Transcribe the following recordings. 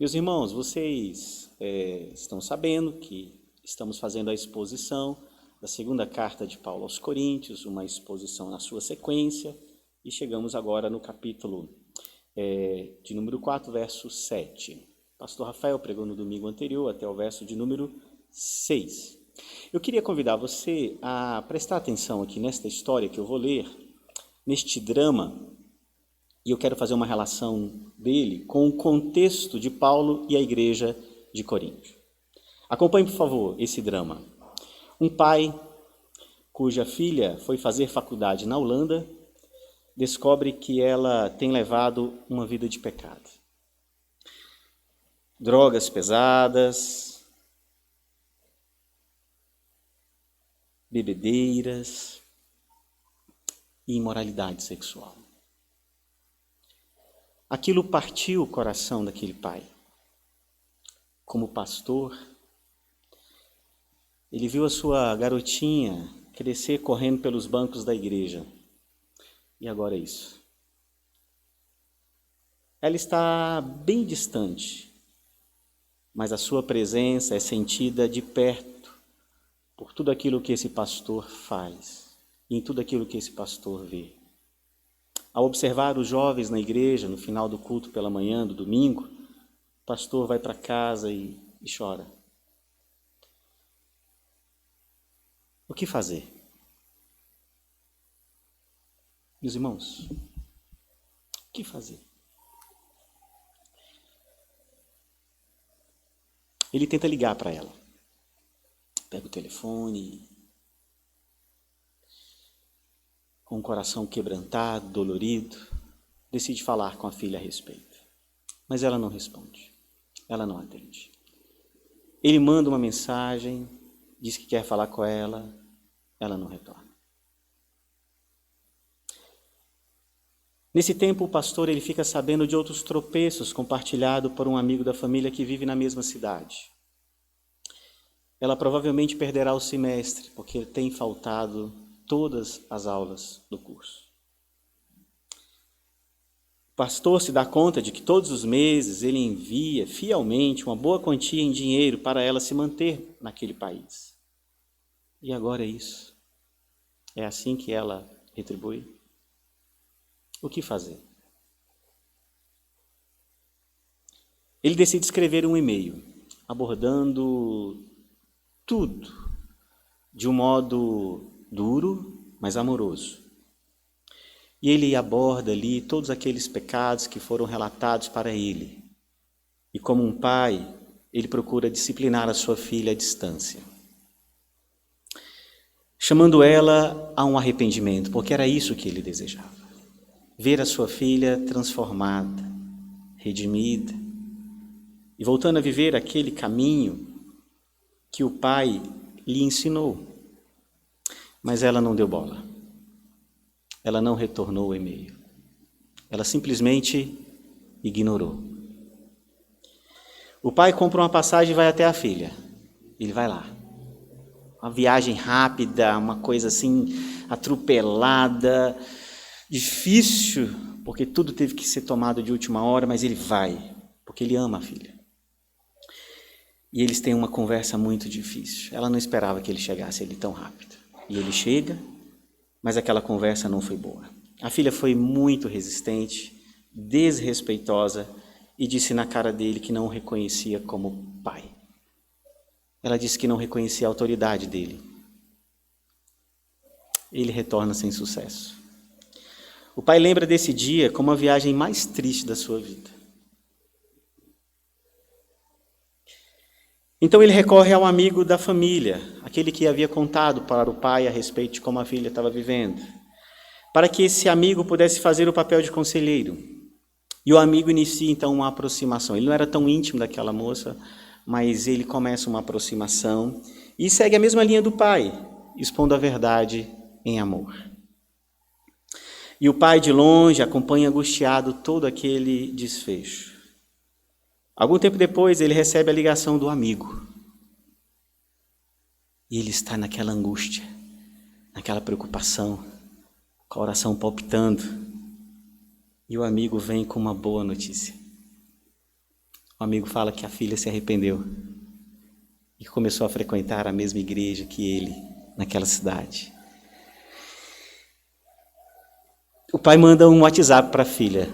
Meus irmãos, vocês estão sabendo que estamos fazendo a exposição da segunda carta de Paulo aos Coríntios, uma exposição na sua sequência, e chegamos agora no capítulo de número 4, verso 7. Pastor Rafael pregou no domingo anterior até o verso de número 6. Eu queria convidar você a prestar atenção aqui nesta história que eu vou ler, neste drama, e eu quero fazer uma relação dele com o contexto de Paulo e a igreja de Corinto. Acompanhe, por favor, esse drama. Um pai cuja filha foi fazer faculdade na Holanda descobre que ela tem levado uma vida de pecado. Drogas pesadas, bebedeiras e imoralidade sexual. Aquilo partiu o coração daquele pai. Como pastor, ele viu a sua garotinha crescer correndo pelos bancos da igreja. E agora é isso. Ela está bem distante, mas a sua presença é sentida de perto por tudo aquilo que esse pastor faz e em tudo aquilo que esse pastor vê. Ao observar os jovens na igreja, no final do culto pela manhã, do domingo, o pastor vai para casa e chora. O que fazer? Meus irmãos, o que fazer? Ele tenta ligar para ela. Pega o telefone, com o coração quebrantado, dolorido, decide falar com a filha a respeito. Mas ela não responde, ela não atende. Ele manda uma mensagem, diz que quer falar com ela não retorna. Nesse tempo, o pastor ele fica sabendo de outros tropeços compartilhados por um amigo da família que vive na mesma cidade. Ela provavelmente perderá o semestre, porque tem faltado todas as aulas do curso. O pastor se dá conta de que todos os meses ele envia fielmente uma boa quantia em dinheiro para ela se manter naquele país. E agora é isso. É assim que ela retribui? O que fazer? Ele decide escrever um e-mail, abordando tudo de um modo duro, mas amoroso. E ele aborda ali todos aqueles pecados que foram relatados para ele. E como um pai, ele procura disciplinar a sua filha à distância, chamando ela a um arrependimento, porque era isso que ele desejava. Ver a sua filha transformada, redimida, e voltando a viver aquele caminho que o pai lhe ensinou. Mas ela não deu bola. Ela não retornou o e-mail. Ela simplesmente ignorou. O pai compra uma passagem e vai até a filha. Ele vai lá. Uma viagem rápida, uma coisa assim atropelada, difícil, porque tudo teve que ser tomado de última hora, mas ele vai, porque ele ama a filha. E eles têm uma conversa muito difícil. Ela não esperava que ele chegasse ali tão rápido. E ele chega, mas aquela conversa não foi boa. A filha foi muito resistente, desrespeitosa e disse na cara dele que não o reconhecia como pai. Ela disse que não reconhecia a autoridade dele. Ele retorna sem sucesso. O pai lembra desse dia como a viagem mais triste da sua vida. Então ele recorre ao amigo da família, aquele que havia contado para o pai a respeito de como a filha estava vivendo, para que esse amigo pudesse fazer o papel de conselheiro. E o amigo inicia então uma aproximação. Ele não era tão íntimo daquela moça, mas ele começa uma aproximação e segue a mesma linha do pai, expondo a verdade em amor. E o pai de longe acompanha angustiado todo aquele desfecho. Algum tempo depois, ele recebe a ligação do amigo. E ele está naquela angústia, naquela preocupação, com a oração palpitando. E o amigo vem com uma boa notícia. O um amigo fala que a filha se arrependeu e começou a frequentar a mesma igreja que ele, naquela cidade. O pai manda um WhatsApp para a filha.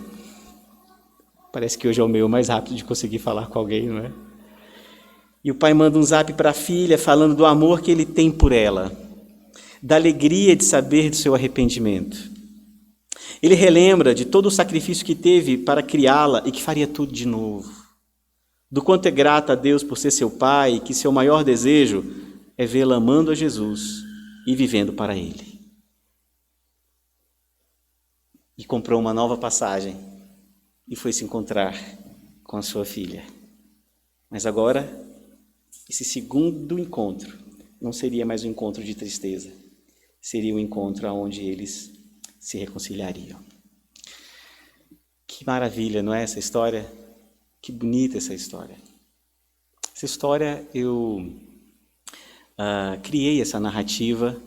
Parece que hoje é o meio mais rápido de conseguir falar com alguém, não é? E o pai manda um zap para a filha falando do amor que ele tem por ela, da alegria de saber do seu arrependimento. Ele relembra de todo o sacrifício que teve para criá-la e que faria tudo de novo. Do quanto é grata a Deus por ser seu pai e que seu maior desejo é vê-la amando a Jesus e vivendo para Ele. E comprou uma nova passagem e foi se encontrar com a sua filha. Mas agora, esse segundo encontro não seria mais um encontro de tristeza, seria um encontro onde eles se reconciliariam. Que maravilha, não é essa história? Que bonita essa história. Essa história eu criei essa narrativa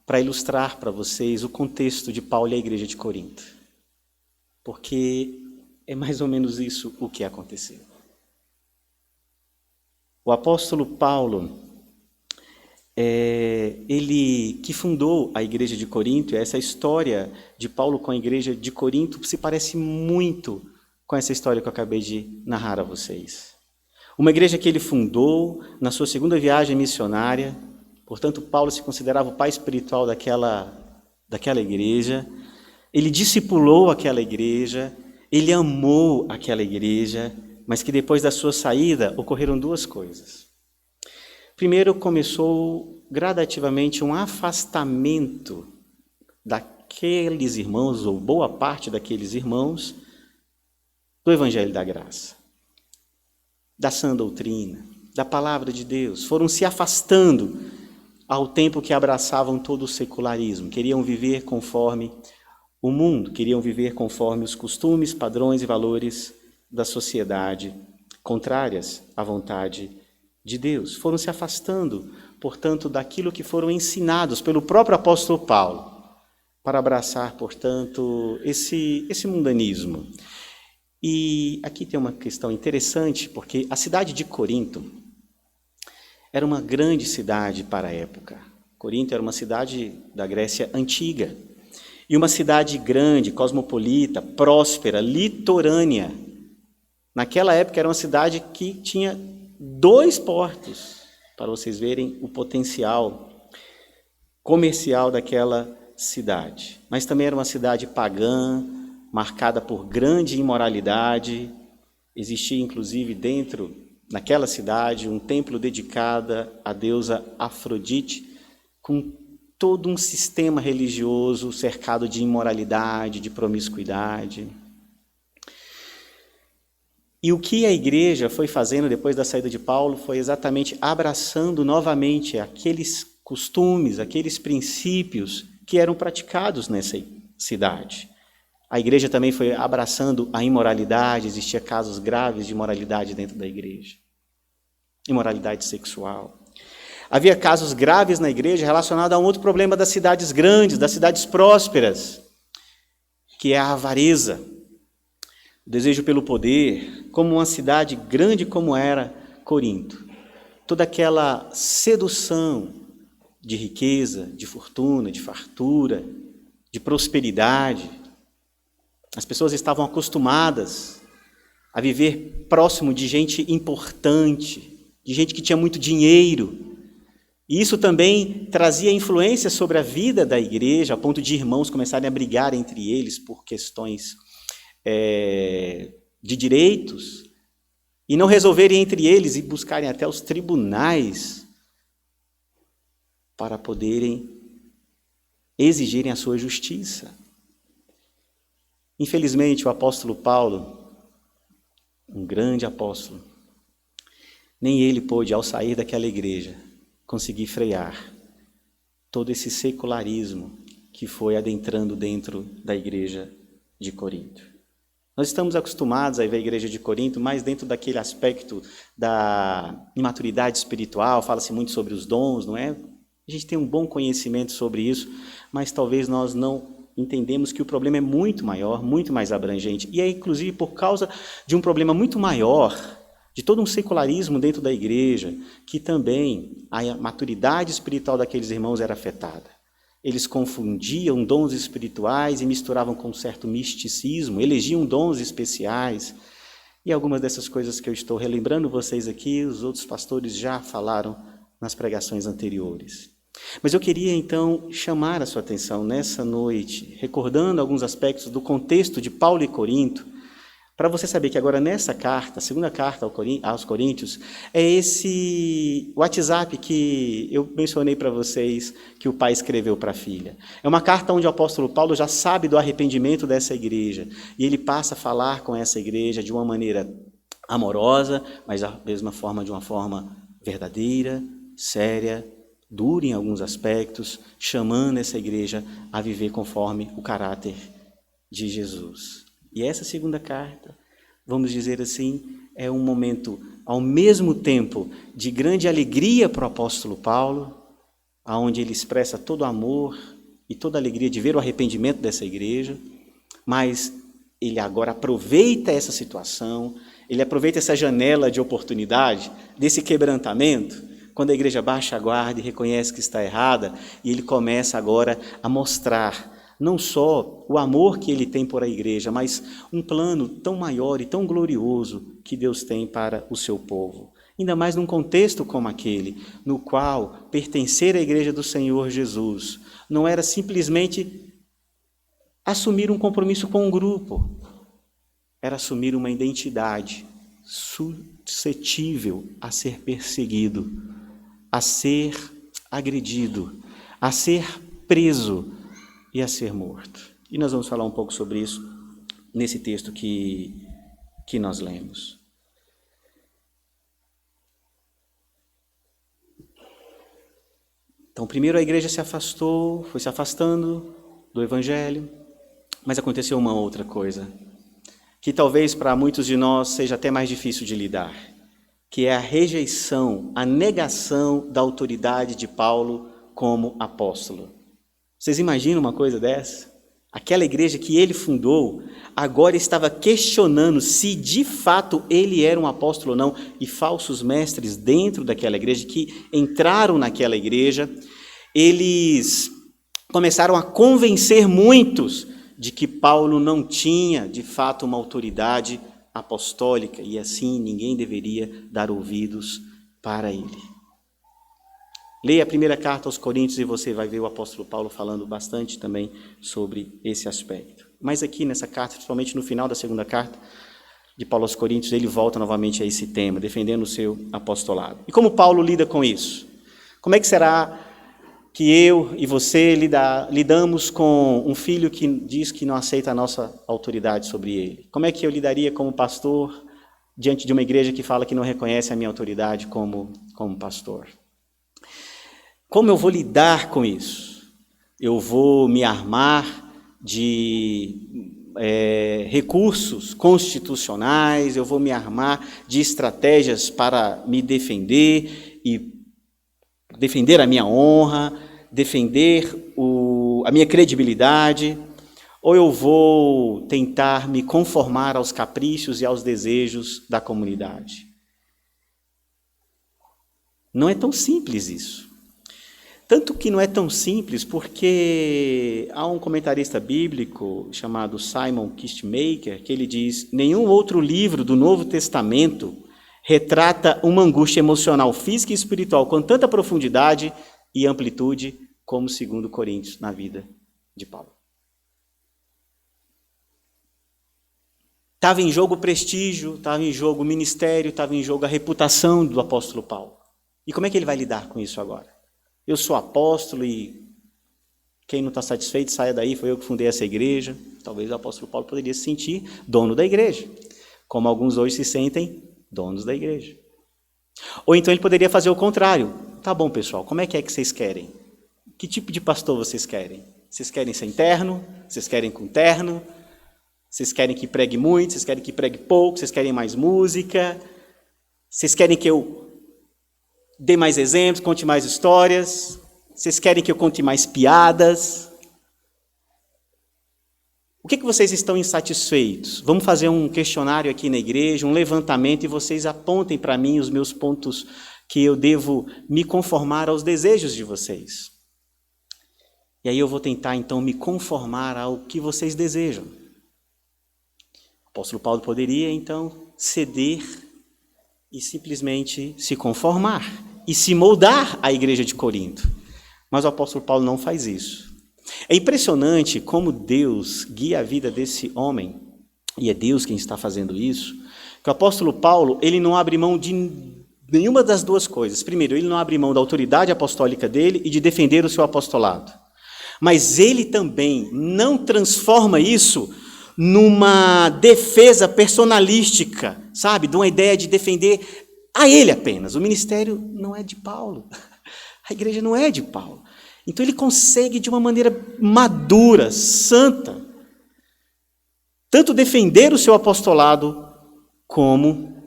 para ilustrar para vocês o contexto de Paulo e a igreja de Corinto. Porque é mais ou menos isso o que aconteceu. O apóstolo Paulo, ele que fundou a igreja de Corinto, essa história de Paulo com a igreja de Corinto se parece muito com essa história que eu acabei de narrar a vocês. Uma igreja que ele fundou na sua segunda viagem missionária, portanto, Paulo se considerava o pai espiritual daquela igreja, ele discipulou aquela igreja, ele amou aquela igreja, mas que depois da sua saída ocorreram duas coisas. Primeiro, começou gradativamente um afastamento daqueles irmãos, ou boa parte daqueles irmãos, do Evangelho da Graça, da sã doutrina, da palavra de Deus. Foram se afastando ao tempo que abraçavam todo o secularismo. Queriam viver conforme o mundo, queriam viver conforme os costumes, padrões e valores da sociedade, contrárias à vontade de Deus. Foram se afastando, portanto, daquilo que foram ensinados pelo próprio apóstolo Paulo, para abraçar, portanto, esse mundanismo. E aqui tem uma questão interessante, porque a cidade de Corinto era uma grande cidade para a época. Corinto era uma cidade da Grécia antiga, e uma cidade grande, cosmopolita, próspera, litorânea. Naquela época era uma cidade que tinha 2 portos, para vocês verem o potencial comercial daquela cidade. Mas também era uma cidade pagã, marcada por grande imoralidade. Existia, inclusive, naquela cidade, um templo dedicado à deusa Afrodite, com todo um sistema religioso cercado de imoralidade, de promiscuidade. E o que a igreja foi fazendo depois da saída de Paulo foi exatamente abraçando novamente aqueles costumes, aqueles princípios que eram praticados nessa cidade. A igreja também foi abraçando a imoralidade, existia casos graves de imoralidade dentro da igreja. Imoralidade sexual. Havia casos graves na igreja relacionados a um outro problema das cidades grandes, das cidades prósperas, que é a avareza, o desejo pelo poder, como uma cidade grande como era Corinto. Toda aquela sedução de riqueza, de fortuna, de fartura, de prosperidade. As pessoas estavam acostumadas a viver próximo de gente importante, de gente que tinha muito dinheiro. E isso também trazia influência sobre a vida da igreja, a ponto de irmãos começarem a brigar entre eles por questões de direitos, e não resolverem entre eles e buscarem até os tribunais para poderem exigirem a sua justiça. Infelizmente, o apóstolo Paulo, um grande apóstolo, nem ele pôde, ao sair daquela igreja, conseguir frear todo esse secularismo que foi adentrando dentro da igreja de Corinto. Nós estamos acostumados a ver a igreja de Corinto mais dentro daquele aspecto da imaturidade espiritual, fala-se muito sobre os dons, não é? A gente tem um bom conhecimento sobre isso, mas talvez nós não entendemos que o problema é muito maior, muito mais abrangente. E é inclusive por causa de um problema muito maior de todo um secularismo dentro da igreja, que também a maturidade espiritual daqueles irmãos era afetada. Eles confundiam dons espirituais e misturavam com um certo misticismo, elegiam dons especiais. E algumas dessas coisas que eu estou relembrando vocês aqui, os outros pastores já falaram nas pregações anteriores. Mas eu queria então chamar a sua atenção nessa noite, recordando alguns aspectos do contexto de Paulo e Corinto, para você saber que agora nessa carta, a segunda carta aos Coríntios, é esse WhatsApp que eu mencionei para vocês, que o pai escreveu para a filha. É uma carta onde o apóstolo Paulo já sabe do arrependimento dessa igreja, e ele passa a falar com essa igreja de uma maneira amorosa, mas da mesma forma, de uma forma verdadeira, séria, dura em alguns aspectos, chamando essa igreja a viver conforme o caráter de Jesus. E essa segunda carta, vamos dizer assim, é um momento, ao mesmo tempo, de grande alegria para o apóstolo Paulo, onde ele expressa todo o amor e toda a alegria de ver o arrependimento dessa igreja, mas ele agora aproveita essa situação, ele aproveita essa janela de oportunidade, desse quebrantamento, quando a igreja baixa a guarda e reconhece que está errada, e ele começa agora a mostrar não só o amor que ele tem por a igreja, mas um plano tão maior e tão glorioso que Deus tem para o seu povo. Ainda mais num contexto como aquele, no qual pertencer à igreja do Senhor Jesus não era simplesmente assumir um compromisso com um grupo, era assumir uma identidade suscetível a ser perseguido, a ser agredido, a ser preso e a ser morto. E nós vamos falar um pouco sobre isso nesse texto que nós lemos. Então, primeiro a igreja se afastou, foi se afastando do evangelho, mas aconteceu uma outra coisa, que talvez para muitos de nós seja até mais difícil de lidar, que é a rejeição, a negação da autoridade de Paulo como apóstolo. Vocês imaginam uma coisa dessa? Aquela igreja que ele fundou, agora estava questionando se de fato ele era um apóstolo ou não, e falsos mestres dentro daquela igreja, que entraram naquela igreja, eles começaram a convencer muitos de que Paulo não tinha de fato uma autoridade apostólica, e assim ninguém deveria dar ouvidos para ele. Leia a primeira carta aos Coríntios e você vai ver o apóstolo Paulo falando bastante também sobre esse aspecto. Mas aqui nessa carta, principalmente no final da segunda carta de Paulo aos Coríntios, ele volta novamente a esse tema, defendendo o seu apostolado. E como Paulo lida com isso? Como é que será que eu e você lidamos com um filho que diz que não aceita a nossa autoridade sobre ele? Como é que eu lidaria como pastor diante de uma igreja que fala que não reconhece a minha autoridade como pastor? Como eu vou lidar com isso? Eu vou me armar de recursos constitucionais, eu vou me armar de estratégias para me defender e defender a minha honra, defender a minha credibilidade, ou eu vou tentar me conformar aos caprichos e aos desejos da comunidade? Não é tão simples isso. Tanto que não é tão simples porque há um comentarista bíblico chamado Simon Kistemaker que ele diz: nenhum outro livro do Novo Testamento retrata uma angústia emocional, física e espiritual com tanta profundidade e amplitude como 2 Coríntios na vida de Paulo. Estava em jogo o prestígio, estava em jogo o ministério, estava em jogo a reputação do apóstolo Paulo. E como é que ele vai lidar com isso agora? Eu sou apóstolo e quem não está satisfeito, saia daí, foi eu que fundei essa igreja. Talvez o apóstolo Paulo poderia se sentir dono da igreja, como alguns hoje se sentem donos da igreja. Ou então ele poderia fazer o contrário. Tá bom, pessoal, como é que vocês querem? Que tipo de pastor vocês querem? Vocês querem sem terno? Vocês querem com terno? Vocês querem que pregue muito? Vocês querem que pregue pouco? Vocês querem mais música? Vocês querem que eu dê mais exemplos, conte mais histórias? Vocês querem que eu conte mais piadas? O que vocês estão insatisfeitos? Vamos fazer um questionário aqui na igreja, um levantamento, e vocês apontem para mim os meus pontos que eu devo me conformar aos desejos de vocês. E aí eu vou tentar, então, me conformar ao que vocês desejam. O apóstolo Paulo poderia, então, ceder e simplesmente se conformar e se moldar à igreja de Corinto. Mas o apóstolo Paulo não faz isso. É impressionante como Deus guia a vida desse homem, e é Deus quem está fazendo isso, que o apóstolo Paulo, ele não abre mão de nenhuma das duas coisas. Primeiro, ele não abre mão da autoridade apostólica dele e de defender o seu apostolado. Mas ele também não transforma isso numa defesa personalística, sabe? De uma ideia de defender a ele apenas. O ministério não é de Paulo. A igreja não é de Paulo. Então ele consegue, de uma maneira madura, santa, tanto defender o seu apostolado, como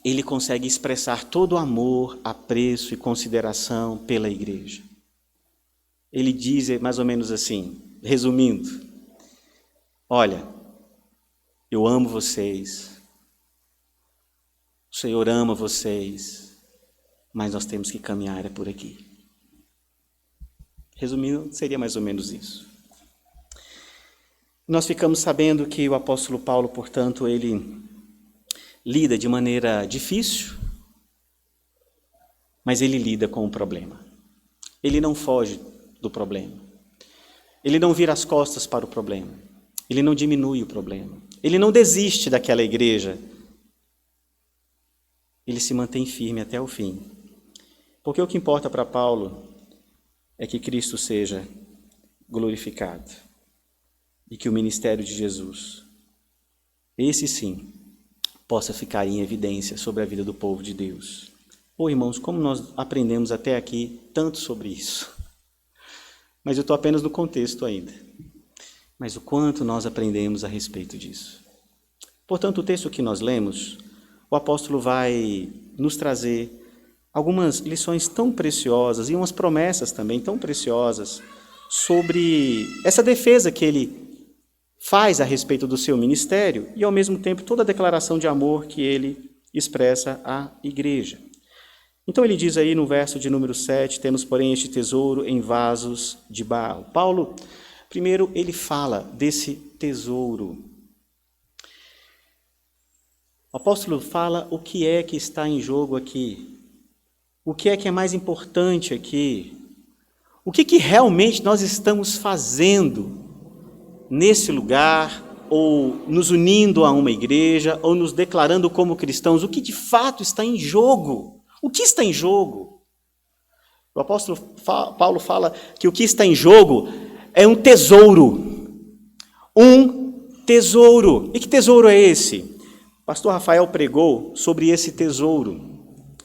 ele consegue expressar todo o amor, apreço e consideração pela igreja. Ele diz mais ou menos assim, resumindo: olha, eu amo vocês, o Senhor ama vocês, mas nós temos que caminhar por aqui. Resumindo, seria mais ou menos isso. Nós ficamos sabendo que o apóstolo Paulo, portanto, ele lida de maneira difícil, mas ele lida com o problema. Ele não foge do problema. Ele não vira as costas para o problema. Ele não diminui o problema. Ele não desiste daquela igreja. Ele se mantém firme até o fim. Porque o que importa para Paulo é que Cristo seja glorificado e que o ministério de Jesus, esse sim, possa ficar em evidência sobre a vida do povo de Deus. Irmãos, como nós aprendemos até aqui tanto sobre isso. Mas eu estou apenas no contexto ainda. Mas o quanto nós aprendemos a respeito disso. Portanto, o texto que nós lemos, o apóstolo vai nos trazer algumas lições tão preciosas e umas promessas também tão preciosas sobre essa defesa que ele faz a respeito do seu ministério e, ao mesmo tempo, toda a declaração de amor que ele expressa à igreja. Então ele diz aí no verso de número 7, temos, porém, este tesouro em vasos de barro. Paulo, primeiro, ele fala desse tesouro. O apóstolo fala o que é que está em jogo aqui. O que é mais importante aqui? O que realmente nós estamos fazendo nesse lugar, ou nos unindo a uma igreja, ou nos declarando como cristãos? O que de fato está em jogo? O que está em jogo? O apóstolo Paulo fala que o que está em jogo é um tesouro. Um tesouro. E que tesouro é esse? O pastor Rafael pregou sobre esse tesouro,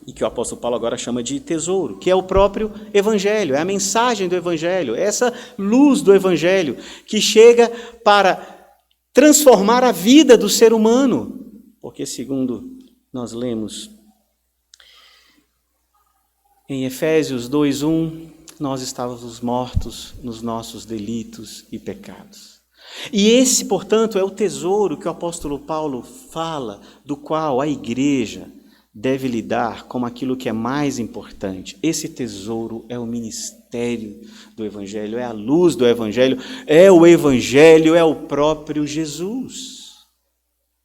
e que o apóstolo Paulo agora chama de tesouro, que é o próprio Evangelho, é a mensagem do Evangelho, é essa luz do Evangelho que chega para transformar a vida do ser humano. Porque, segundo nós lemos em Efésios 2:1, nós estávamos mortos nos nossos delitos e pecados. E esse, portanto, é o tesouro que o apóstolo Paulo fala, do qual a igreja deve lidar como aquilo que é mais importante. Esse tesouro é o ministério do Evangelho, é a luz do Evangelho, é o Evangelho, é o próprio Jesus.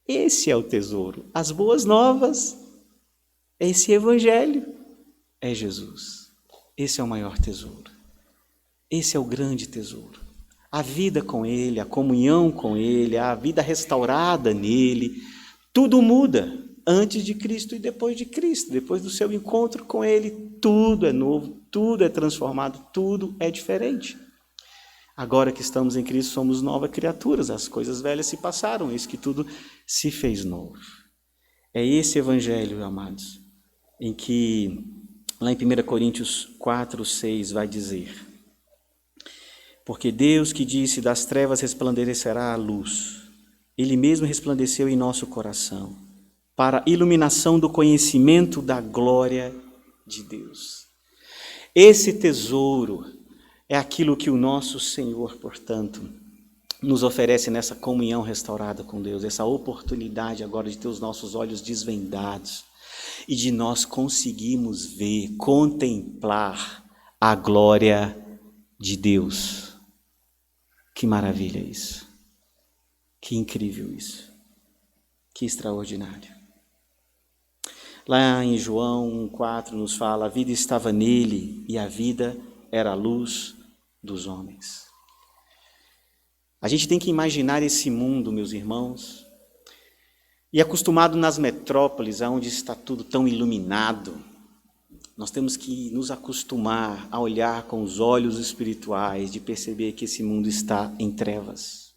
Esse é o tesouro. As boas novas, esse Evangelho é Jesus. Esse é o maior tesouro. Esse é o grande tesouro. A vida com Ele, a comunhão com Ele, a vida restaurada nele, tudo muda. Antes de Cristo e depois de Cristo, depois do seu encontro com Ele, tudo é novo, tudo é transformado, tudo é diferente. Agora que estamos em Cristo, somos novas criaturas, as coisas velhas se passaram, eis que tudo se fez novo. É esse Evangelho, amados, em que, lá em 1 Coríntios 4:6, vai dizer: porque Deus que disse, das trevas resplandecerá a luz, Ele mesmo resplandeceu em nosso coração, para a iluminação do conhecimento da glória de Deus. Esse tesouro é aquilo que o nosso Senhor, portanto, nos oferece nessa comunhão restaurada com Deus, essa oportunidade agora de ter os nossos olhos desvendados e de nós conseguirmos ver, contemplar a glória de Deus. Que maravilha isso! Que incrível isso! Que extraordinário! Lá em João 1,4 nos fala: a vida estava nele e a vida era a luz dos homens. A gente tem que imaginar esse mundo, meus irmãos, e acostumado nas metrópoles, onde está tudo tão iluminado, nós temos que nos acostumar a olhar com os olhos espirituais, de perceber que esse mundo está em trevas.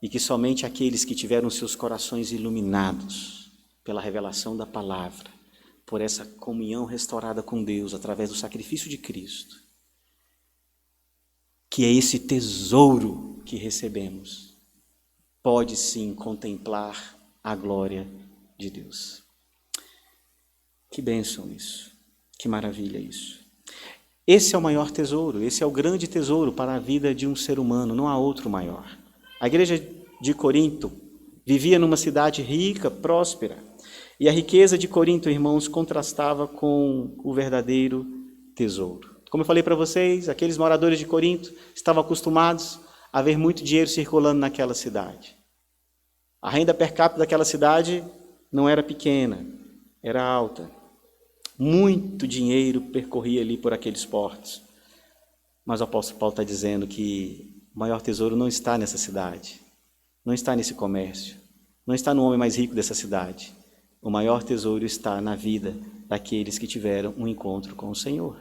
E que somente aqueles que tiveram seus corações iluminados pela revelação da palavra, por essa comunhão restaurada com Deus, através do sacrifício de Cristo, que é esse tesouro que recebemos, pode sim contemplar a glória de Deus. Que bênção isso, que maravilha isso. Esse é o maior tesouro, esse é o grande tesouro para a vida de um ser humano, não há outro maior. A igreja de Corinto vivia numa cidade rica, próspera, e a riqueza de Corinto, irmãos, contrastava com o verdadeiro tesouro. Como eu falei para vocês, aqueles moradores de Corinto estavam acostumados a ver muito dinheiro circulando naquela cidade. A renda per capita daquela cidade não era pequena, era alta. Muito dinheiro percorria ali por aqueles portos. Mas o apóstolo Paulo está dizendo que o maior tesouro não está nessa cidade, não está nesse comércio, não está no homem mais rico dessa cidade. O maior tesouro está na vida daqueles que tiveram um encontro com o Senhor.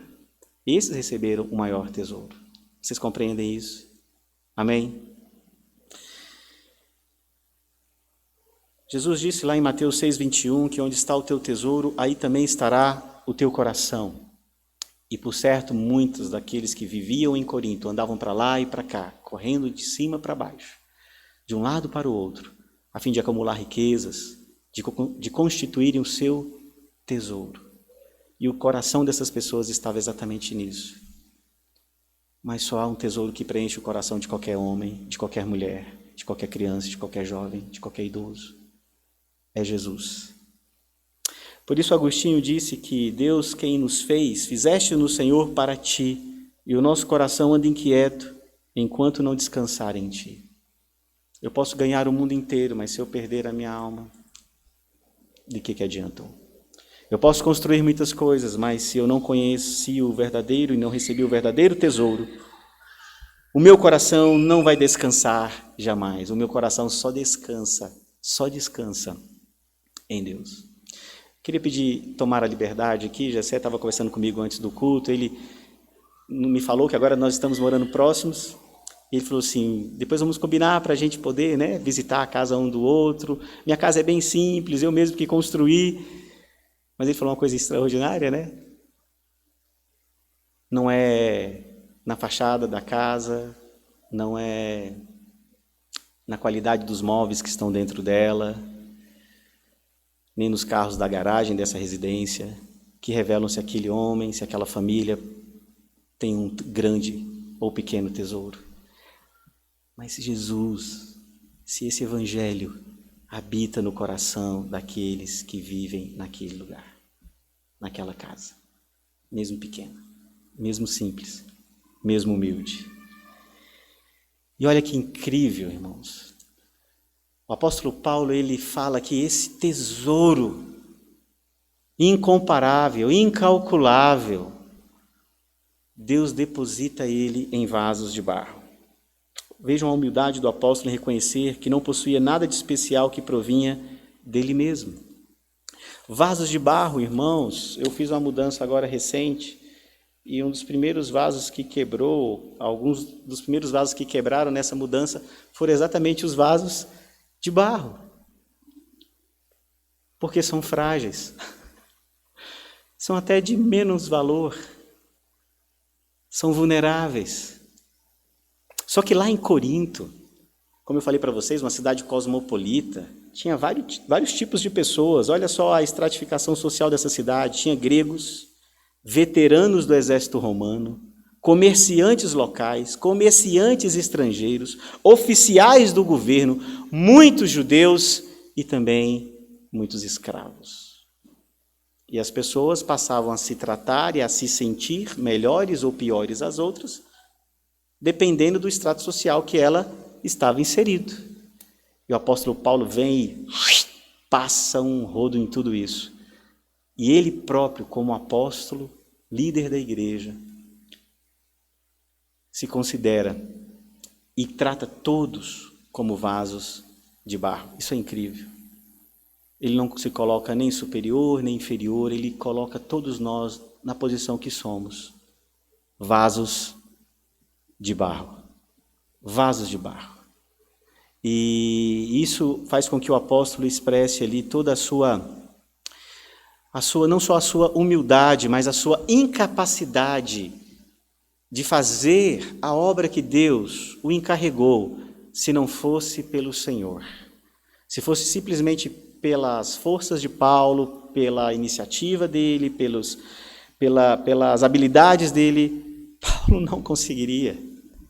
Esses receberam o maior tesouro. Vocês compreendem isso? Amém? Jesus disse lá em Mateus 6,21 que onde está o teu tesouro, aí também estará o teu coração. E por certo, muitos daqueles que viviam em Corinto andavam para lá e para cá, correndo de cima para baixo, de um lado para o outro, a fim de acumular riquezas, de constituírem o seu tesouro. E o coração dessas pessoas estava exatamente nisso. Mas só há um tesouro que preenche o coração de qualquer homem, de qualquer mulher, de qualquer criança, de qualquer jovem, de qualquer idoso. É Jesus. Por isso Agostinho disse que Deus quem nos fez, fizeste no Senhor para ti, e o nosso coração anda inquieto, enquanto não descansar em ti. Eu posso ganhar o mundo inteiro, mas se eu perder a minha alma, de que adiantou? Eu posso construir muitas coisas, mas se eu não conheci o verdadeiro e não recebi o verdadeiro tesouro, o meu coração não vai descansar jamais. O meu coração só descansa em Deus. Queria pedir, tomar a liberdade aqui, Jessé estava conversando comigo antes do culto, ele me falou que agora nós estamos morando próximos, ele falou assim, depois vamos combinar para a gente poder, né, visitar a casa um do outro. Minha casa é bem simples, eu mesmo que construí. Mas ele falou uma coisa extraordinária, né? Não é na fachada da casa, não é na qualidade dos móveis que estão dentro dela, nem nos carros da garagem dessa residência, que revelam se aquele homem, se aquela família tem um grande ou pequeno tesouro. Mas se Jesus, se esse evangelho habita no coração daqueles que vivem naquele lugar, naquela casa, mesmo pequena, mesmo simples, mesmo humilde. E olha que incrível, irmãos. O apóstolo Paulo, ele fala que esse tesouro incomparável, incalculável, Deus deposita ele em vasos de barro. Vejam a humildade do apóstolo em reconhecer que não possuía nada de especial que provinha dele mesmo. Vasos de barro, irmãos, eu fiz uma mudança agora recente, e um dos primeiros vasos que quebrou, alguns dos primeiros vasos que quebraram nessa mudança foram exatamente os vasos de barro. Porque são frágeis. São até de menos valor. São vulneráveis. Só que lá em Corinto, como eu falei para vocês, uma cidade cosmopolita, tinha vários tipos de pessoas. Olha só a estratificação social dessa cidade. Tinha gregos, veteranos do exército romano, comerciantes locais, comerciantes estrangeiros, oficiais do governo, muitos judeus e também muitos escravos. E as pessoas passavam a se tratar e a se sentir melhores ou piores às outras, dependendo do estrato social que ela estava inserido. E o apóstolo Paulo vem e passa um rodo em tudo isso. E ele próprio, como apóstolo, líder da igreja, se considera e trata todos como vasos de barro. Isso é incrível. Ele não se coloca nem superior, nem inferior, ele coloca todos nós na posição que somos. Vasos de barro. Vasos de barro. E isso faz com que o apóstolo expresse ali toda a sua, não só a sua humildade, mas a sua incapacidade de fazer a obra que Deus o encarregou, se não fosse pelo Senhor. Se fosse simplesmente pelas forças de Paulo, pela iniciativa dele, pelas habilidades dele, Paulo não conseguiria.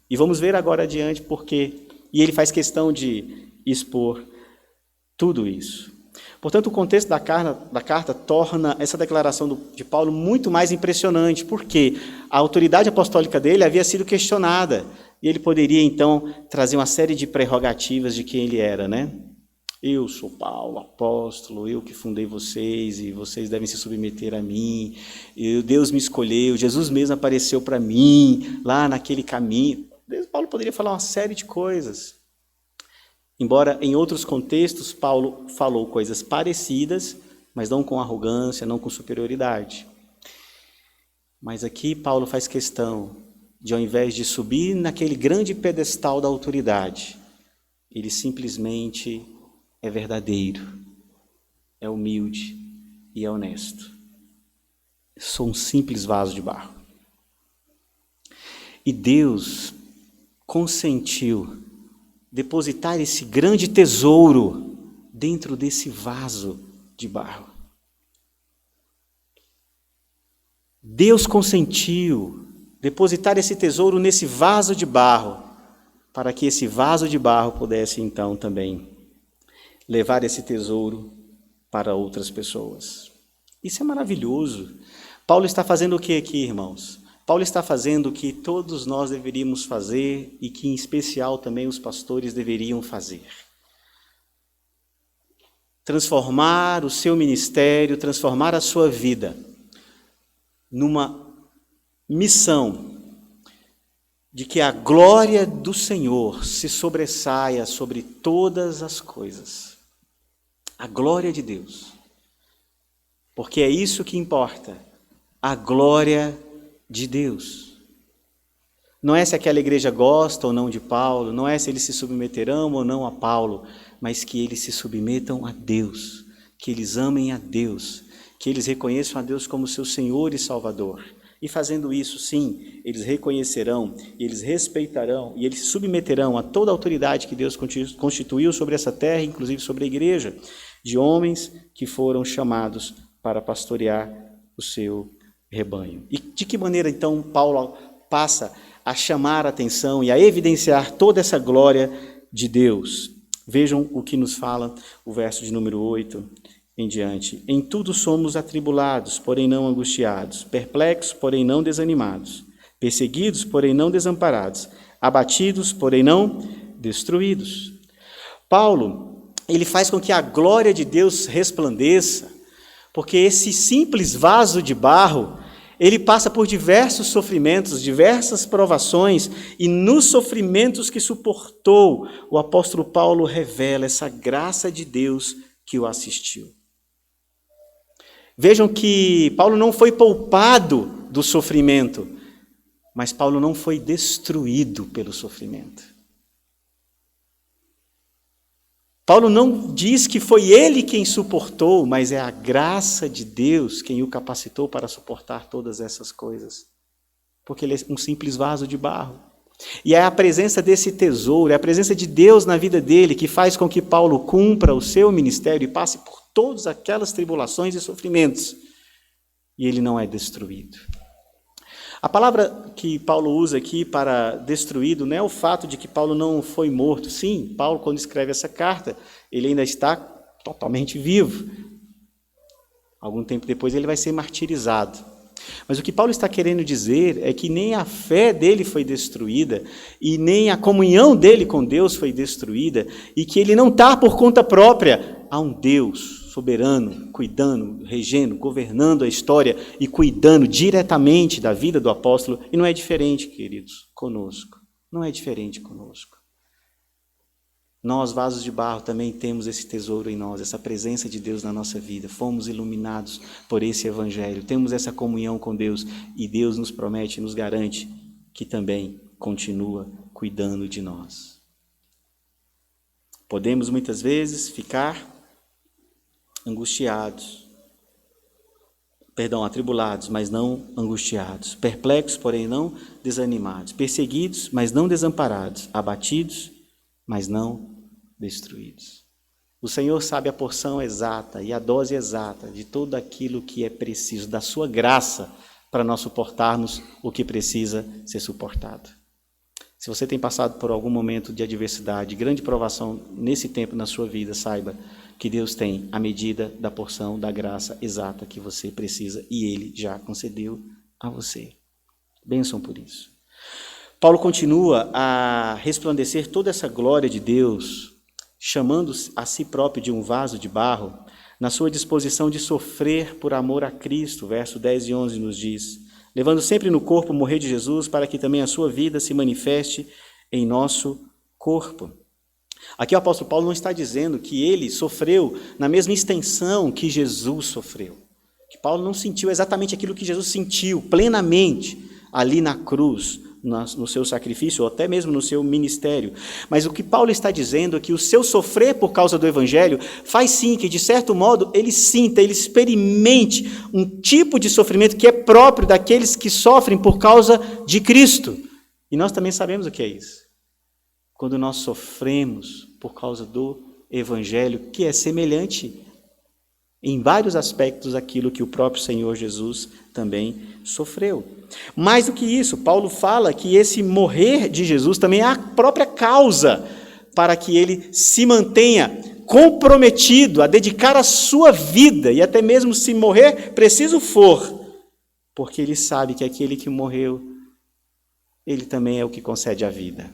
E vamos ver agora adiante por quê. E ele faz questão de expor tudo isso. Portanto, o contexto da carta torna essa declaração de Paulo muito mais impressionante, porque a autoridade apostólica dele havia sido questionada, e ele poderia, então, trazer uma série de prerrogativas de quem ele era, né? Eu sou Paulo, apóstolo, eu que fundei vocês, e vocês devem se submeter a mim, Deus me escolheu, Jesus mesmo apareceu para mim, lá naquele caminho. Paulo poderia falar uma série de coisas. Embora em outros contextos Paulo falou coisas parecidas, mas não com arrogância, não com superioridade. Mas aqui Paulo faz questão de, ao invés de subir naquele grande pedestal da autoridade, ele simplesmente é verdadeiro, é humilde e é honesto. Sou um simples vaso de barro. E Deus consentiu depositar esse grande tesouro dentro desse vaso de barro. Deus consentiu depositar esse tesouro nesse vaso de barro, para que esse vaso de barro pudesse então também levar esse tesouro para outras pessoas. Isso é maravilhoso. Paulo está fazendo o que aqui, irmãos? Paulo está fazendo o que todos nós deveríamos fazer e que, em especial, também os pastores deveriam fazer. Transformar o seu ministério, transformar a sua vida numa missão de que a glória do Senhor se sobressaia sobre todas as coisas. A glória de Deus. Porque é isso que importa. A glória de Deus. Não é se aquela igreja gosta ou não de Paulo, não é se eles se submeterão ou não a Paulo, mas que eles se submetam a Deus, que eles amem a Deus, que eles reconheçam a Deus como seu Senhor e Salvador. E fazendo isso, sim, eles reconhecerão, eles respeitarão e eles se submeterão a toda a autoridade que Deus constituiu sobre essa terra, inclusive sobre a igreja, de homens que foram chamados para pastorear o seu rebanho. E de que maneira, então, Paulo passa a chamar a atenção e a evidenciar toda essa glória de Deus? Vejam o que nos fala o verso de número 8 em diante. Em tudo somos atribulados, porém não angustiados, perplexos, porém não desanimados, perseguidos, porém não desamparados, abatidos, porém não destruídos. Paulo, ele faz com que a glória de Deus resplandeça, porque esse simples vaso de barro, ele passa por diversos sofrimentos, diversas provações, e nos sofrimentos que suportou, o apóstolo Paulo revela essa graça de Deus que o assistiu. Vejam que Paulo não foi poupado do sofrimento, mas Paulo não foi destruído pelo sofrimento. Paulo não diz que foi ele quem suportou, mas é a graça de Deus quem o capacitou para suportar todas essas coisas. Porque ele é um simples vaso de barro. E é a presença desse tesouro, é a presença de Deus na vida dele que faz com que Paulo cumpra o seu ministério e passe por todas aquelas tribulações e sofrimentos. E ele não é destruído. A palavra que Paulo usa aqui para destruído não é o fato de que Paulo não foi morto. Sim, Paulo, quando escreve essa carta, ele ainda está totalmente vivo. Algum tempo depois ele vai ser martirizado. Mas o que Paulo está querendo dizer é que nem a fé dele foi destruída e nem a comunhão dele com Deus foi destruída e que ele não está por conta própria. Há um Deus soberano, cuidando, regendo, governando a história e cuidando diretamente da vida do apóstolo. E não é diferente, queridos, conosco. Não é diferente conosco. Nós, vasos de barro, também temos esse tesouro em nós, essa presença de Deus na nossa vida. Fomos iluminados por esse evangelho, temos essa comunhão com Deus e Deus nos promete, nos garante que também continua cuidando de nós. Podemos muitas vezes ficar atribulados, mas não angustiados, perplexos, porém não desanimados, perseguidos, mas não desamparados, abatidos, mas não destruídos. O Senhor sabe a porção exata e a dose exata de tudo aquilo que é preciso, da sua graça, para nós suportarmos o que precisa ser suportado. Se você tem passado por algum momento de adversidade, grande provação nesse tempo na sua vida, saiba que Deus tem a medida da porção da graça exata que você precisa e Ele já concedeu a você. Bênção por isso. Paulo continua a resplandecer toda essa glória de Deus, chamando a si próprio de um vaso de barro, na sua disposição de sofrer por amor a Cristo, verso 10 e 11 nos diz, levando sempre no corpo o morrer de Jesus, para que também a sua vida se manifeste em nosso corpo. Aqui o apóstolo Paulo não está dizendo que ele sofreu na mesma extensão que Jesus sofreu, que Paulo não sentiu exatamente aquilo que Jesus sentiu plenamente ali na cruz, no seu sacrifício, ou até mesmo no seu ministério. Mas o que Paulo está dizendo é que o seu sofrer por causa do evangelho faz sim que, de certo modo, ele sinta, ele experimente um tipo de sofrimento que é próprio daqueles que sofrem por causa de Cristo. E nós também sabemos o que é isso. Quando nós sofremos por causa do evangelho, que é semelhante em vários aspectos àquilo que o próprio Senhor Jesus também sofreu. Mais do que isso, Paulo fala que esse morrer de Jesus também é a própria causa para que ele se mantenha comprometido a dedicar a sua vida, e até mesmo se morrer preciso for, porque ele sabe que aquele que morreu, ele também é o que concede a vida.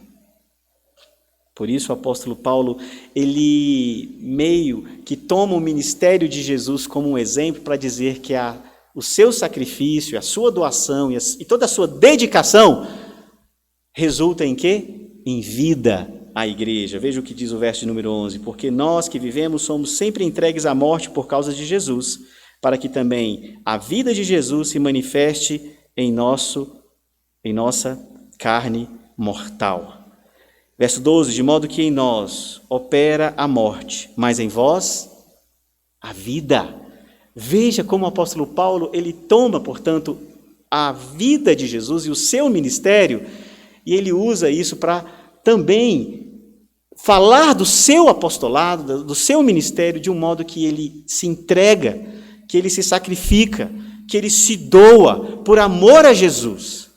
Por isso o apóstolo Paulo, ele meio que toma o ministério de Jesus como um exemplo para dizer que o seu sacrifício, a sua doação e toda a sua dedicação resulta em quê? Em vida à igreja. Veja o que diz o verso de número 11. Porque nós que vivemos somos sempre entregues à morte por causa de Jesus, para que também a vida de Jesus se manifeste em nossa carne mortal. Verso 12, de modo que em nós opera a morte, mas em vós a vida. Veja como o apóstolo Paulo, ele toma, portanto, a vida de Jesus e o seu ministério, e ele usa isso para também falar do seu apostolado, do seu ministério, de um modo que ele se entrega, que ele se sacrifica, que ele se doa por amor a Jesus.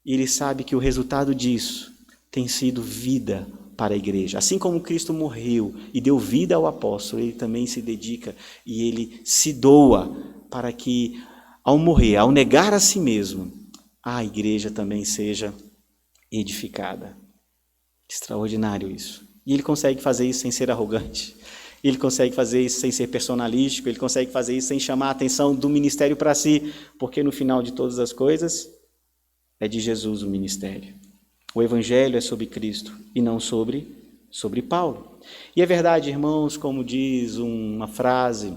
E ele sabe que o resultado disso tem sido vida para a igreja. Assim como Cristo morreu e deu vida ao apóstolo, ele também se dedica e ele se doa para que, ao morrer, ao negar a si mesmo, a igreja também seja edificada. Extraordinário isso. E ele consegue fazer isso sem ser arrogante. Ele consegue fazer isso sem ser personalístico. Ele consegue fazer isso sem chamar a atenção do ministério para si, porque no final de todas as coisas é de Jesus o ministério. O evangelho é sobre Cristo e não sobre Paulo. E é verdade, irmãos, como diz uma frase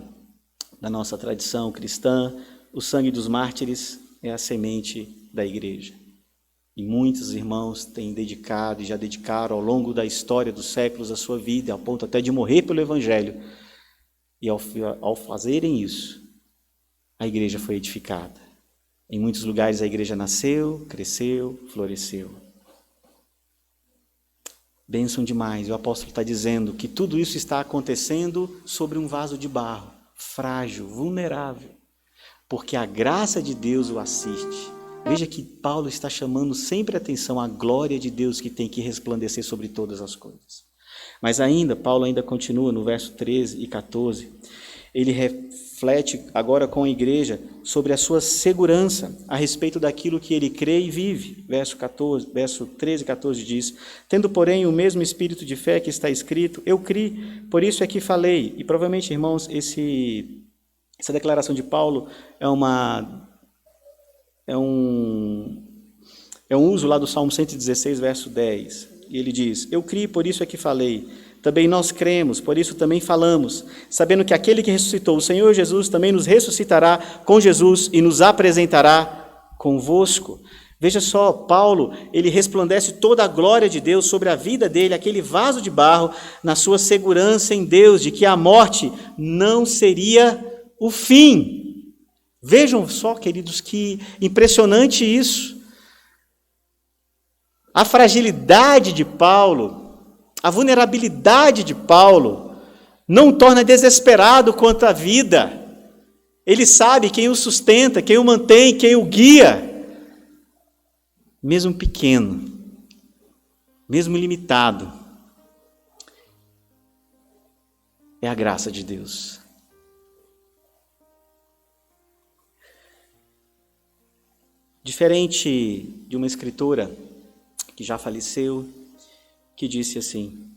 da nossa tradição cristã, o sangue dos mártires é a semente da igreja. E muitos irmãos têm dedicado e já dedicaram ao longo da história dos séculos a sua vida, ao ponto até de morrer pelo evangelho. E ao fazerem isso, a igreja foi edificada. Em muitos lugares a igreja nasceu, cresceu, floresceu. Bênção demais, o apóstolo está dizendo que tudo isso está acontecendo sobre um vaso de barro, frágil, vulnerável, porque a graça de Deus o assiste Veja que Paulo está chamando sempre a atenção à glória de Deus que tem que resplandecer sobre todas as coisas. Mas Paulo ainda continua no verso 13 e 14, ele reflete agora com a igreja sobre a sua segurança a respeito daquilo que ele crê e vive. Verso 13 e 14 diz: tendo, porém, o mesmo espírito de fé que está escrito, eu criei, por isso é que falei. E provavelmente, irmãos, essa declaração de Paulo é um uso lá do Salmo 116, verso 10. E ele diz: eu criei, por isso é que falei. Também nós cremos, por isso também falamos, sabendo que aquele que ressuscitou o Senhor Jesus também nos ressuscitará com Jesus e nos apresentará convosco. Veja só, Paulo, ele resplandece toda a glória de Deus sobre a vida dele, aquele vaso de barro, na sua segurança em Deus, de que a morte não seria o fim. Vejam só, queridos, que impressionante isso. A fragilidade de Paulo, a vulnerabilidade de Paulo, não o torna desesperado quanto à vida. Ele sabe quem o sustenta, quem o mantém, quem o guia. Mesmo pequeno, mesmo limitado, é a graça de Deus. Diferente de uma escritora que já faleceu, que disse assim: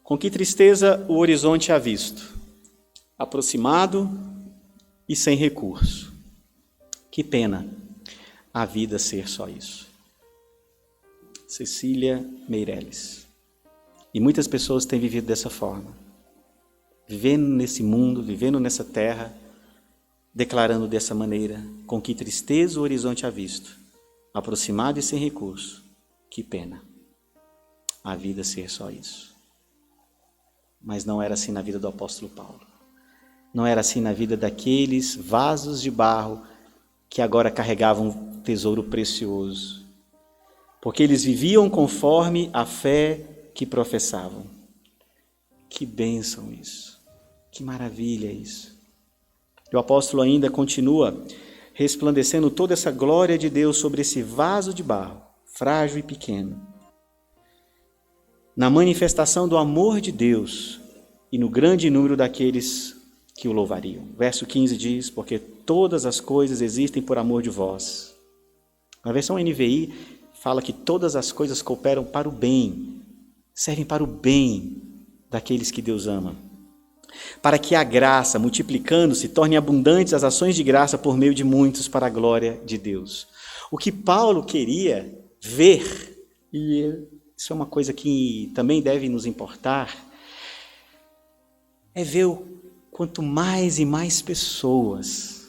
com que tristeza o horizonte há visto, aproximado e sem recurso. Que pena a vida ser só isso. Cecília Meirelles. E muitas pessoas têm vivido dessa forma, vivendo nesse mundo, vivendo nessa terra, declarando dessa maneira: com que tristeza o horizonte há visto, aproximado e sem recurso. Que pena a vida ser só isso. Mas não era assim na vida do apóstolo Paulo. Não era assim na vida daqueles vasos de barro que agora carregavam um tesouro precioso. Porque eles viviam conforme a fé que professavam. Que bênção isso. Que maravilha isso. E o apóstolo ainda continua resplandecendo toda essa glória de Deus sobre esse vaso de barro, frágil e pequeno, na manifestação do amor de Deus e no grande número daqueles que o louvariam. Verso 15 diz: porque todas as coisas existem por amor de vós. Na versão NVI fala que todas as coisas cooperam para o bem, servem para o bem daqueles que Deus ama, para que a graça, multiplicando-se, torne abundantes as ações de graça por meio de muitos para a glória de Deus. O que Paulo queria ver, e isso é uma coisa que também deve nos importar, é ver quanto mais e mais pessoas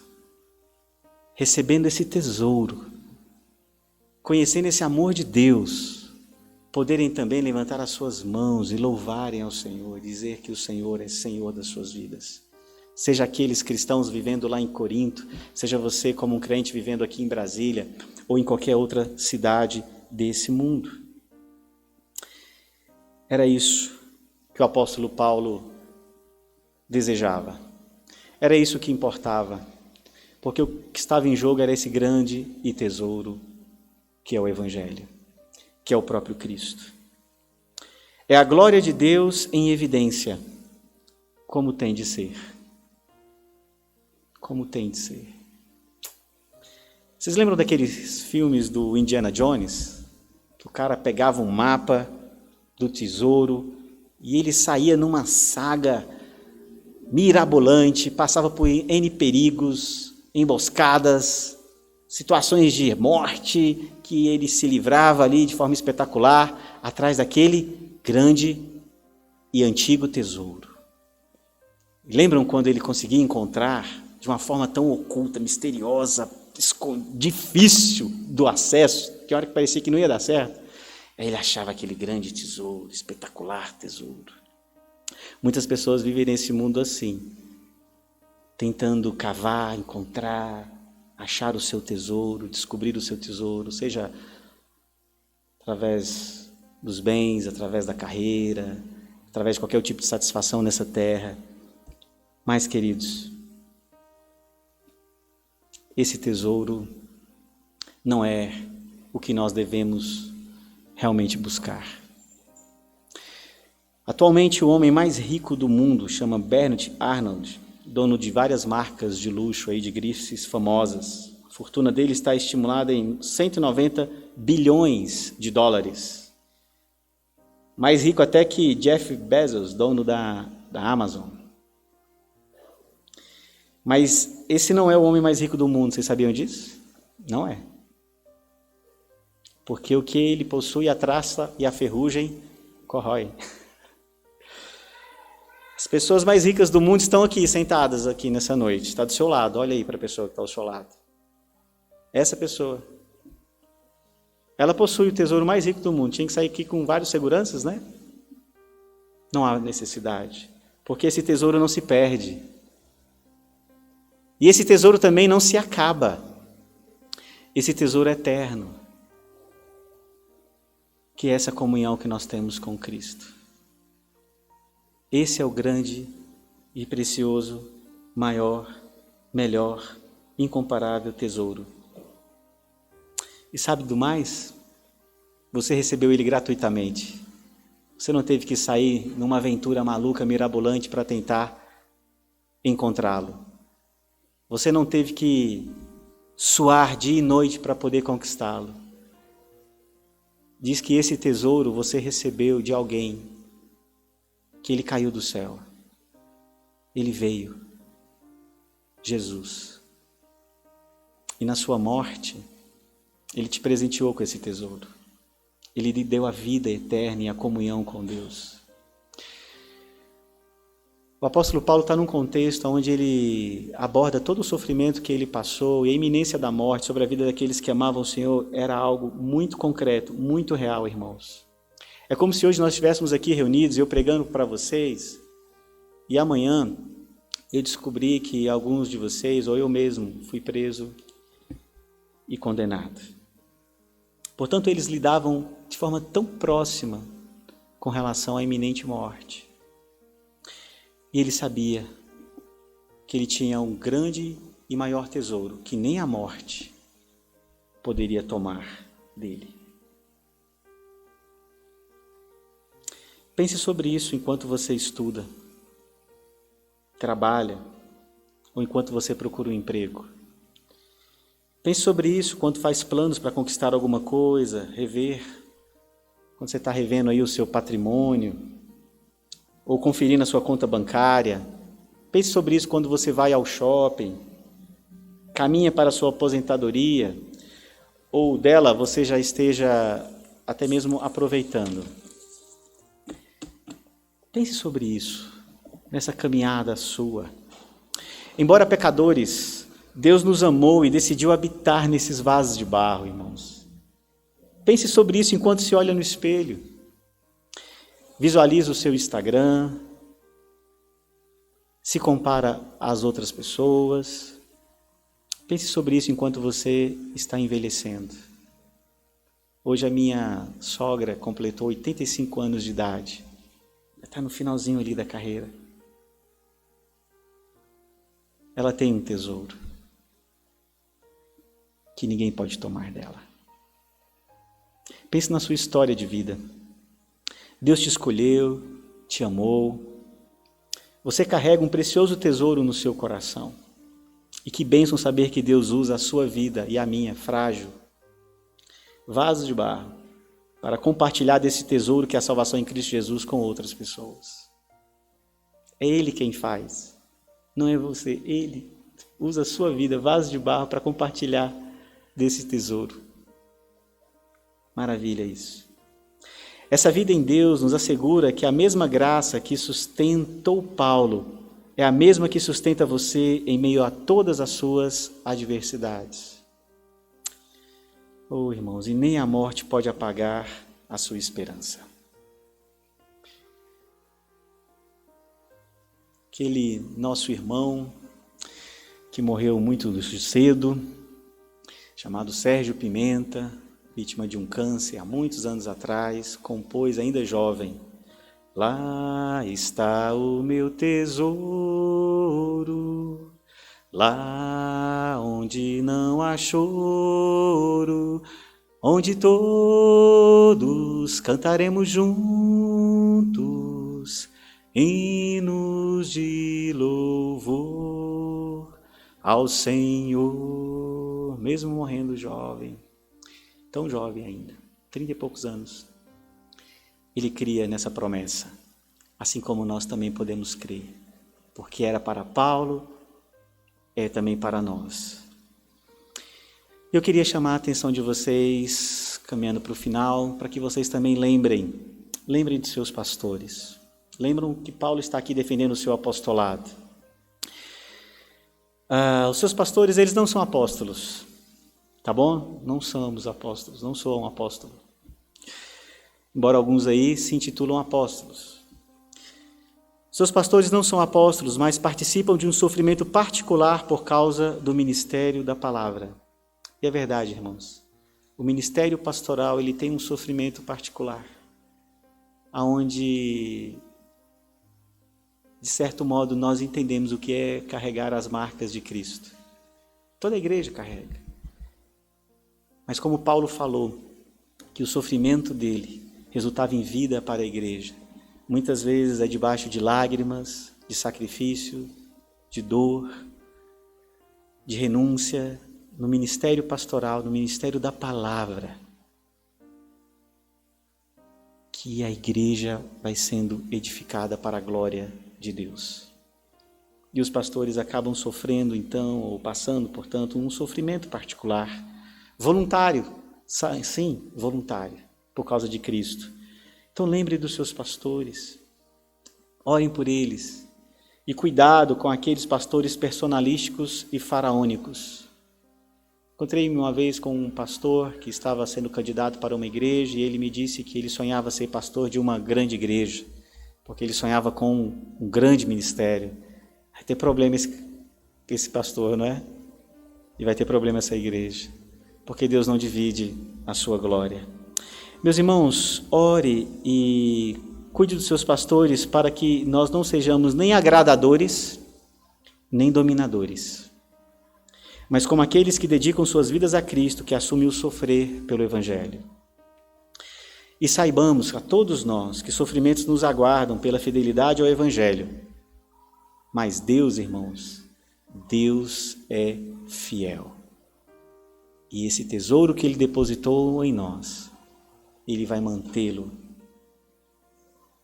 recebendo esse tesouro, conhecendo esse amor de Deus, poderem também levantar as suas mãos e louvarem ao Senhor, dizer que o Senhor é Senhor das suas vidas. Seja aqueles cristãos vivendo lá em Corinto, seja você como um crente vivendo aqui em Brasília ou em qualquer outra cidade desse mundo. Era isso que o apóstolo Paulo desejava. Era isso que importava, porque o que estava em jogo era esse grande e tesouro que é o Evangelho, que é o próprio Cristo. É a glória de Deus em evidência, como tem de ser. Como tem de ser. Vocês lembram daqueles filmes do Indiana Jones? Que o cara pegava um mapa do tesouro e ele saía numa saga mirabolante, passava por N perigos, emboscadas, situações de morte, que ele se livrava ali de forma espetacular, atrás daquele grande e antigo tesouro. Lembram quando ele conseguia encontrar, de uma forma tão oculta, misteriosa, difícil do acesso, que a hora que parecia que não ia dar certo, aí ele achava aquele grande tesouro, espetacular tesouro. Muitas pessoas vivem nesse mundo assim, tentando cavar, encontrar, achar o seu tesouro, descobrir o seu tesouro, seja através dos bens, através da carreira, através de qualquer tipo de satisfação nessa terra. Mas, queridos, esse tesouro não é o que nós devemos realmente buscar. Atualmente, o homem mais rico do mundo chama Bernard Arnault, dono de várias marcas de luxo, aí, de grifes famosas. A fortuna dele está estimulada em 190 bilhões de dólares. Mais rico até que Jeff Bezos, dono da Amazon. Mas esse não é o homem mais rico do mundo, vocês sabiam disso? Não é. Porque o que ele possui, a traça e a ferrugem corrói. As pessoas mais ricas do mundo estão aqui, sentadas aqui nessa noite. Está do seu lado, olha aí para a pessoa que está ao seu lado. Essa pessoa. Ela possui o tesouro mais rico do mundo. Tinha que sair aqui com vários seguranças, né? Não há necessidade. Porque esse tesouro não se perde. E esse tesouro também não se acaba. Esse tesouro é eterno. Que é essa comunhão que nós temos com Cristo. Esse é o grande e precioso, maior, melhor, incomparável tesouro. E sabe do mais? Você recebeu ele gratuitamente. Você não teve que sair numa aventura maluca, mirabolante para tentar encontrá-lo. Você não teve que suar dia e noite para poder conquistá-lo. Diz que esse tesouro você recebeu de alguém, que ele caiu do céu. Ele veio, Jesus. E na sua morte, ele te presenteou com esse tesouro. Ele lhe deu a vida eterna e a comunhão com Deus. O apóstolo Paulo está num contexto onde ele aborda todo o sofrimento que ele passou e a iminência da morte sobre a vida daqueles que amavam o Senhor era algo muito concreto, muito real, irmãos. É como se hoje nós estivéssemos aqui reunidos, eu pregando para vocês, e amanhã eu descobri que alguns de vocês, ou eu mesmo, fui preso e condenado. Portanto, eles lidavam de forma tão próxima com relação à iminente morte. E ele sabia que ele tinha um grande e maior tesouro, que nem a morte poderia tomar dele. Pense sobre isso enquanto você estuda, trabalha, ou enquanto você procura um emprego. Pense sobre isso quando faz planos para conquistar alguma coisa, rever, quando você está revendo aí o seu patrimônio, ou conferindo a sua conta bancária. Pense sobre isso quando você vai ao shopping, caminha para a sua aposentadoria, ou dela você já esteja até mesmo aproveitando. Pense sobre isso, nessa caminhada sua. Embora pecadores, Deus nos amou e decidiu habitar nesses vasos de barro, irmãos. Pense sobre isso enquanto se olha no espelho. Visualiza o seu Instagram, se compara às outras pessoas. Pense sobre isso enquanto você está envelhecendo. Hoje a minha sogra completou 85 anos de idade. Está no finalzinho ali da carreira. Ela tem um tesouro que ninguém pode tomar dela. Pense na sua história de vida. Deus te escolheu, te amou. Você carrega um precioso tesouro no seu coração. E que bênção saber que Deus usa a sua vida e a minha, frágil, vaso de barro, para compartilhar desse tesouro que é a salvação em Cristo Jesus com outras pessoas. É Ele quem faz, não é você. Ele usa a sua vida, vaso de barro, para compartilhar desse tesouro. Maravilha isso. Essa vida em Deus nos assegura que a mesma graça que sustentou Paulo é a mesma que sustenta você em meio a todas as suas adversidades. Oh, irmãos, e nem a morte pode apagar a sua esperança. Aquele nosso irmão que morreu muito cedo, chamado Sérgio Pimenta, vítima de um câncer há muitos anos atrás, compôs ainda jovem: lá está o meu tesouro, lá onde não há choro, onde todos cantaremos juntos hinos de louvor ao Senhor, mesmo morrendo jovem, tão jovem ainda, 30 e poucos anos, ele cria nessa promessa, assim como nós também podemos crer, porque era para Paulo, é também para nós. Eu queria chamar a atenção de vocês, caminhando para o final, para que vocês também lembrem de seus pastores. Lembram que Paulo está aqui defendendo o seu apostolado. Os seus pastores, eles não são apóstolos, tá bom? Não somos apóstolos, não sou um apóstolo. Embora alguns aí se intitulam apóstolos. Seus pastores não são apóstolos, mas participam de um sofrimento particular por causa do ministério da palavra. E é verdade, irmãos. O ministério pastoral, ele tem um sofrimento particular, onde, de certo modo, nós entendemos o que é carregar as marcas de Cristo. Toda a igreja carrega. Mas como Paulo falou, que o sofrimento dele resultava em vida para a igreja, muitas vezes é debaixo de lágrimas, de sacrifício, de dor, de renúncia, no ministério pastoral, no ministério da palavra, que a igreja vai sendo edificada para a glória de Deus. E os pastores acabam sofrendo então, ou passando, portanto, um sofrimento particular, voluntário, sim, voluntário, por causa de Cristo. Então lembre dos seus pastores, orem por eles, e cuidado com aqueles pastores personalísticos e faraônicos. Encontrei-me uma vez com um pastor que estava sendo candidato para uma igreja e ele me disse que ele sonhava ser pastor de uma grande igreja, porque ele sonhava com um grande ministério. Vai ter problema esse pastor, não é? E vai ter problema essa igreja, porque Deus não divide a sua glória. Meus irmãos, ore e cuide dos seus pastores para que nós não sejamos nem agradadores, nem dominadores, mas como aqueles que dedicam suas vidas a Cristo, que assumem o sofrer pelo Evangelho. E saibamos, a todos nós, que sofrimentos nos aguardam pela fidelidade ao Evangelho. Mas Deus, irmãos, Deus é fiel. E esse tesouro que Ele depositou em nós, Ele vai mantê-lo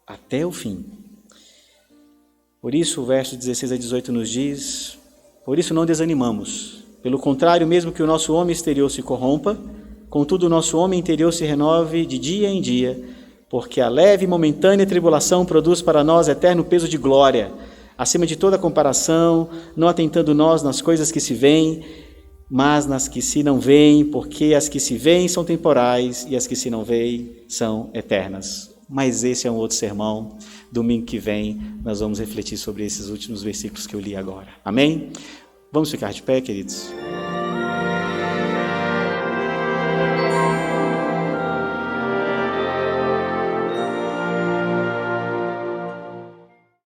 até o fim. Por isso, o verso 16 a 18 nos diz: por isso não desanimamos. Pelo contrário, mesmo que o nosso homem exterior se corrompa, contudo o nosso homem interior se renove de dia em dia, porque a leve e momentânea tribulação produz para nós eterno peso de glória, acima de toda comparação, não atentando nós nas coisas que se veem, mas nas que se não veem, porque as que se veem são temporais e as que se não veem são eternas. Mas esse é um outro sermão. Domingo que vem nós vamos refletir sobre esses últimos versículos que eu li agora. Amém? Vamos ficar de pé, queridos?